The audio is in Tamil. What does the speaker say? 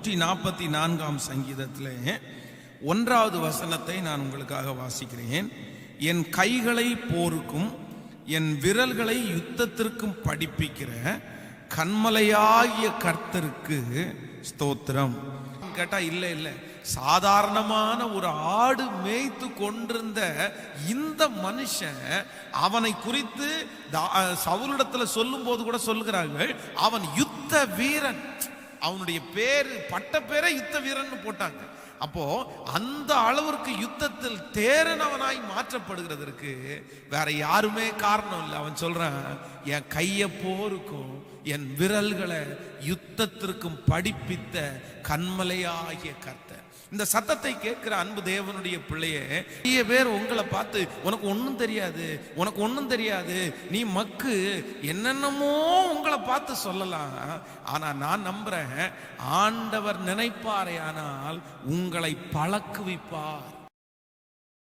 144 சங்கீதத்திலே 1வது வசனத்தை நான் உங்களுக்காக வாசிக்கிறேன். என் கைகளை போருக்கும் என் விரல்களை யுத்தத்திற்கும் படிப்பிக்கிற கன்மலையாகிய கர்த்தருக்கு ஸ்தோத்திரம். கேட்டா இல்ல இல்ல, சாதாரணமான ஒரு ஆடு மேய்த்து கொண்டிருந்த இந்த மனுஷன், அவனை குறித்து சவுலிடத்துல சொல்லும் போது கூட சொல்லுகிறார்கள், அவன் யுத்த வீரன். அவனுடைய பேரு, பட்ட பேரை யுத்த வீரன் போட்டாங்க. அப்போ அந்த அளவிற்கு யுத்தத்தில் தேரனவனாய் மாற்றப்படுகிறதற்கு வேற யாருமே காரணம் இல்லை. அவன் சொல்றான், என் கைய போருக்கும் என் விரல்களை யுத்தத்திற்கும் படிப்பித்த கன்மலையாகிய கர்த்தர். இந்த சத்தத்தை கேட்கிற அன்பு தேவனுடைய பிள்ளையே, நிறைய பேர் உங்களை பார்த்து உனக்கு ஒன்றும் தெரியாது, உனக்கு ஒன்றும் தெரியாது, நீ மக்கு, என்னென்னமோ உங்களை பார்த்து சொல்லலாம். ஆனா நான் நம்புறேன், ஆண்டவர் நினைப்பாரே ஆனால் உங்களை பழக்குவிப்பார்.